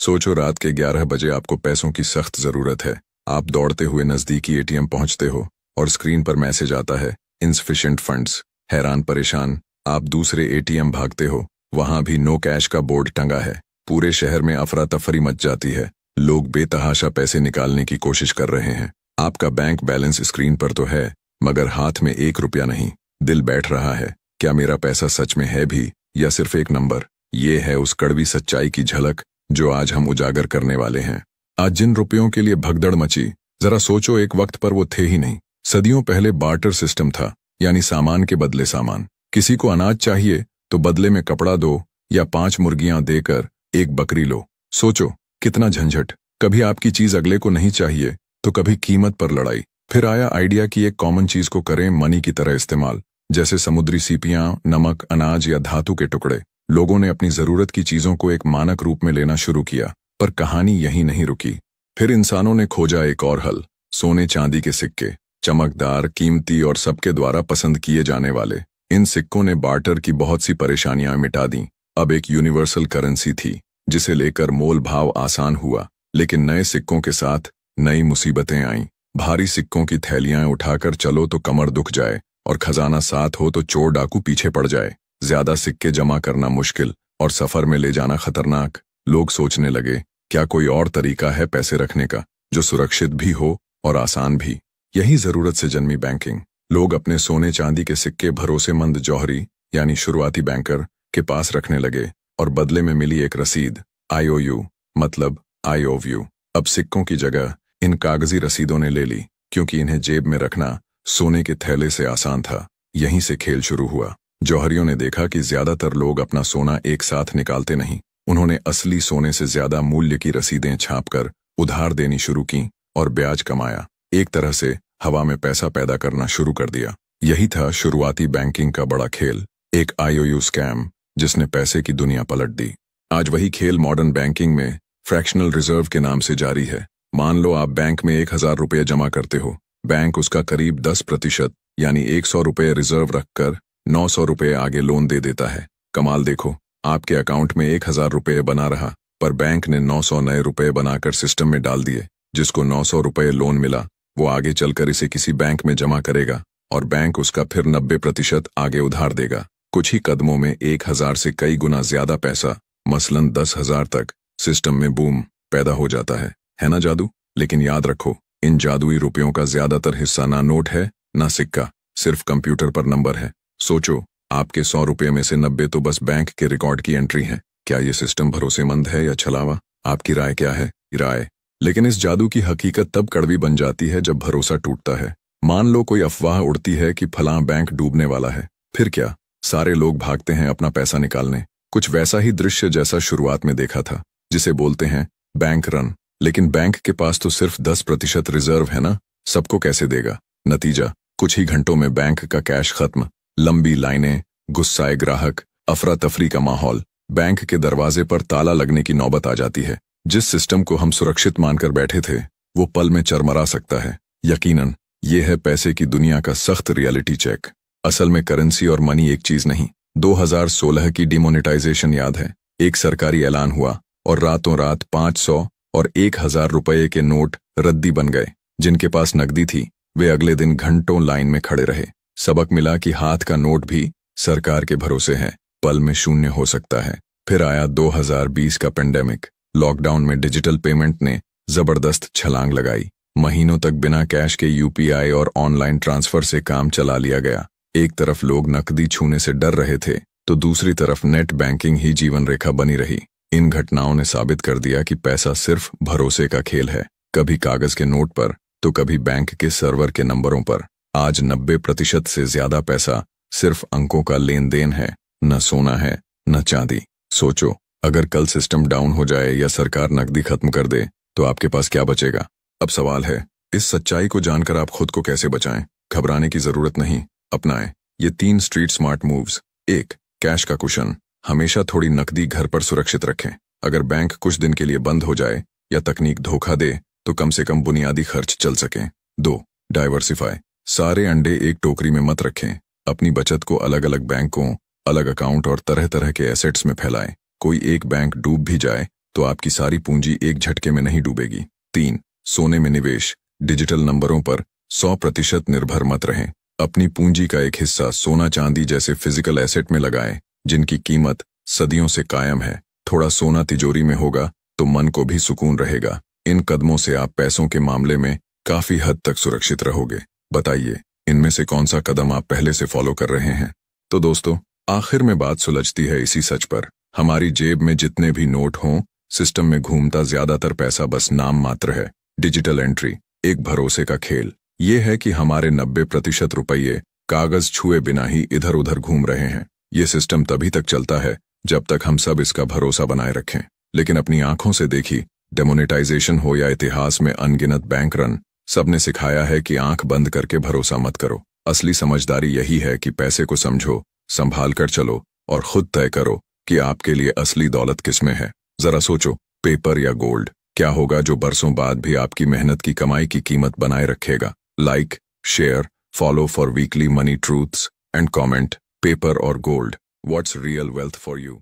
सोचो रात के 11 बजे आपको पैसों की सख्त जरूरत है। आप दौड़ते हुए नजदीकी एटीएम पहुंचते हो और स्क्रीन पर मैसेज आता है, इनसफिशिएंट फंड्स। हैरान परेशान आप दूसरे एटीएम भागते हो, वहां भी नो कैश का बोर्ड टंगा है। पूरे शहर में अफरा तफरी मच जाती है। लोग बेतहाशा पैसे निकालने की कोशिश कर रहे हैं। आपका बैंक बैलेंस स्क्रीन पर तो है, मगर हाथ में 1 रुपया नहीं। दिल बैठ रहा है, क्या मेरा पैसा सच में है भी या सिर्फ एक नंबर? ये है उस कड़वी सच्चाई की झलक जो आज हम उजागर करने वाले हैं। आज जिन रुपयों के लिए भगदड़ मची, जरा सोचो एक वक्त पर वो थे ही नहीं। सदियों पहले बार्टर सिस्टम था, यानी सामान के बदले सामान। किसी को अनाज चाहिए तो बदले में कपड़ा दो या 5 मुर्गियां देकर एक बकरी लो। सोचो कितना झंझट। कभी आपकी चीज अगले को नहीं चाहिए तो कभी कीमत पर लड़ाई। फिर आया आइडिया कि एक कॉमन चीज को करें मनी की तरह इस्तेमाल, जैसे समुद्री सीपियां, नमक, अनाज या धातु के टुकड़े। लोगों ने अपनी जरूरत की चीजों को एक मानक रूप में लेना शुरू किया, पर कहानी यहीं नहीं रुकी। फिर इंसानों ने खोजा एक और हल, सोने चांदी के सिक्के, चमकदार, कीमती और सबके द्वारा पसंद किए जाने वाले। इन सिक्कों ने बार्टर की बहुत सी परेशानियां मिटा दी। अब एक यूनिवर्सल करेंसी थी जिसे लेकर मोल भाव आसान हुआ। लेकिन नए सिक्कों के साथ नई मुसीबतें आईं। भारी सिक्कों की थैलियां उठाकर चलो तो कमर दुख जाए, और खजाना साथ हो तो चोर डाकू पीछे पड़ जाए। ज्यादा सिक्के जमा करना मुश्किल और सफर में ले जाना खतरनाक। लोग सोचने लगे, क्या कोई और तरीका है पैसे रखने का जो सुरक्षित भी हो और आसान भी? यही जरूरत से जन्मी बैंकिंग। लोग अपने सोने चांदी के सिक्के भरोसेमंद जौहरी यानी शुरुआती बैंकर के पास रखने लगे, और बदले में मिली एक रसीद, IOU, मतलब आई ऑफ यू। अब सिक्कों की जगह इन कागजी रसीदों ने ले ली, क्योंकि इन्हें जेब में रखना सोने के थैले से आसान था। यहीं से खेल शुरू हुआ। जौहरियों ने देखा कि ज्यादातर लोग अपना सोना एक साथ निकालते नहीं। उन्होंने असली सोने से ज्यादा मूल्य की रसीदें छापकर उधार देनी शुरू की और ब्याज कमाया। एक तरह से हवा में पैसा पैदा करना शुरू कर दिया। यही था शुरुआती बैंकिंग का बड़ा खेल, एक IOU स्कैम जिसने पैसे की दुनिया पलट दी। आज वही खेल मॉडर्न बैंकिंग में फ्रैक्शनल रिजर्व के नाम से जारी है। मान लो आप बैंक में 1000 रुपये जमा करते हो। बैंक उसका करीब 10% यानी 100 रुपये रिजर्व रखकर 900 रुपये आगे लोन दे देता है। कमाल देखो, आपके अकाउंट में 1000 रुपये बना रहा, पर बैंक ने 900 नए रुपये बनाकर सिस्टम में डाल दिए। जिसको 900 रुपये लोन मिला वो आगे चलकर इसे किसी बैंक में जमा करेगा, और बैंक उसका फिर 90% आगे उधार देगा। कुछ ही कदमों में 1000 से कई गुना ज्यादा पैसा, मसलन 10,000 तक, सिस्टम में बूम पैदा हो जाता है ना जादू? लेकिन याद रखो, इन जादुई रुपयों का ज्यादातर हिस्सा ना नोट है ना सिक्का, सिर्फ कंप्यूटर पर नंबर है। सोचो, आपके 100 रुपये में से 90 तो बस बैंक के रिकॉर्ड की एंट्री है। क्या ये सिस्टम भरोसेमंद है या छलावा? आपकी राय क्या है? राय। लेकिन इस जादू की हकीकत तब कड़वी बन जाती है जब भरोसा टूटता है। मान लो कोई अफवाह उड़ती है कि फलां बैंक डूबने वाला है। फिर क्या? सारे लोग भागते हैं अपना पैसा निकालने। कुछ वैसा ही दृश्य जैसा शुरुआत में देखा था, जिसे बोलते हैं बैंक रन। लेकिन बैंक के पास तो सिर्फ 10% रिजर्व है ना, सबको कैसे देगा? नतीजा, कुछ ही घंटों में बैंक का कैश खत्म। लंबी लाइनें, गुस्साए ग्राहक, अफरा तफरी का माहौल। बैंक के दरवाजे पर ताला लगने की नौबत आ जाती है। जिस सिस्टम को हम सुरक्षित मानकर बैठे थे वो पल में चरमरा सकता है। यकीनन ये है पैसे की दुनिया का सख्त रियलिटी चेक। असल में करेंसी और मनी एक चीज नहीं। 2016 की डिमोनेटाइजेशन याद है? एक सरकारी ऐलान हुआ और रातों रात 500 और 1000 रुपये के नोट रद्दी बन गए। जिनके पास नकदी थी वे अगले दिन घंटों लाइन में खड़े रहे। सबक मिला कि हाथ का नोट भी सरकार के भरोसे है, पल में शून्य हो सकता है। फिर आया 2020 का पेंडेमिक। लॉकडाउन में डिजिटल पेमेंट ने जबरदस्त छलांग लगाई। महीनों तक बिना कैश के UPI और ऑनलाइन ट्रांसफर से काम चला लिया गया। एक तरफ लोग नकदी छूने से डर रहे थे तो दूसरी तरफ नेट बैंकिंग ही जीवन रेखा बनी रही। इन घटनाओं ने साबित कर दिया कि पैसा सिर्फ भरोसे का खेल है, कभी कागज के नोट पर तो कभी बैंक के सर्वर के नंबरों पर। आज 90% से ज्यादा पैसा सिर्फ अंकों का लेन देन है, न सोना है न चांदी। सोचो, अगर कल सिस्टम डाउन हो जाए या सरकार नकदी खत्म कर दे तो आपके पास क्या बचेगा? अब सवाल है, इस सच्चाई को जानकर आप खुद को कैसे बचाएं? घबराने की जरूरत नहीं, अपनाएं ये 3 स्ट्रीट स्मार्ट मूव्स। 1. कैश का कुशन। हमेशा थोड़ी नकदी घर पर सुरक्षित रखें। अगर बैंक कुछ दिन के लिए बंद हो जाए या तकनीक धोखा दे तो कम से कम बुनियादी खर्च चल सकें। 2. डाइवर्सिफाई। सारे अंडे एक टोकरी में मत रखें। अपनी बचत को अलग अलग बैंकों, अलग अकाउंट और तरह तरह के एसेट्स में फैलाएं। कोई एक बैंक डूब भी जाए तो आपकी सारी पूंजी एक झटके में नहीं डूबेगी। 3. सोने में निवेश। डिजिटल नंबरों पर 100% निर्भर मत रहें। अपनी पूंजी का एक हिस्सा सोना चांदी जैसे फिजिकल एसेट में लगाएं, जिनकी कीमत सदियों से कायम है। थोड़ा सोना तिजोरी में होगा तो मन को भी सुकून रहेगा। इन कदमों से आप पैसों के मामले में काफी हद तक सुरक्षित रहोगे। बताइए, इनमें से कौन सा कदम आप पहले से फॉलो कर रहे हैं? तो दोस्तों, आखिर में बात सुलझती है इसी सच पर। हमारी जेब में जितने भी नोट हों, सिस्टम में घूमता ज्यादातर पैसा बस नाम मात्र है। डिजिटल एंट्री एक भरोसे का खेल। ये है कि हमारे 90% रुपये कागज छुए बिना ही इधर उधर घूम रहे हैं। ये सिस्टम तभी तक चलता है जब तक हम सब इसका भरोसा बनाए रखें। लेकिन अपनी आंखों से देखी डेमोनेटाइजेशन हो या इतिहास में अनगिनत बैंक रन, सबने सिखाया है कि आंख बंद करके भरोसा मत करो। असली समझदारी यही है कि पैसे को समझो, संभाल कर चलो और खुद तय करो कि आपके लिए असली दौलत किसमें है। जरा सोचो, पेपर या गोल्ड? क्या होगा जो बरसों बाद भी आपकी मेहनत की कमाई की कीमत बनाए रखेगा? Like, share, follow for weekly money truths and comment. Paper और gold, what's real wealth for you?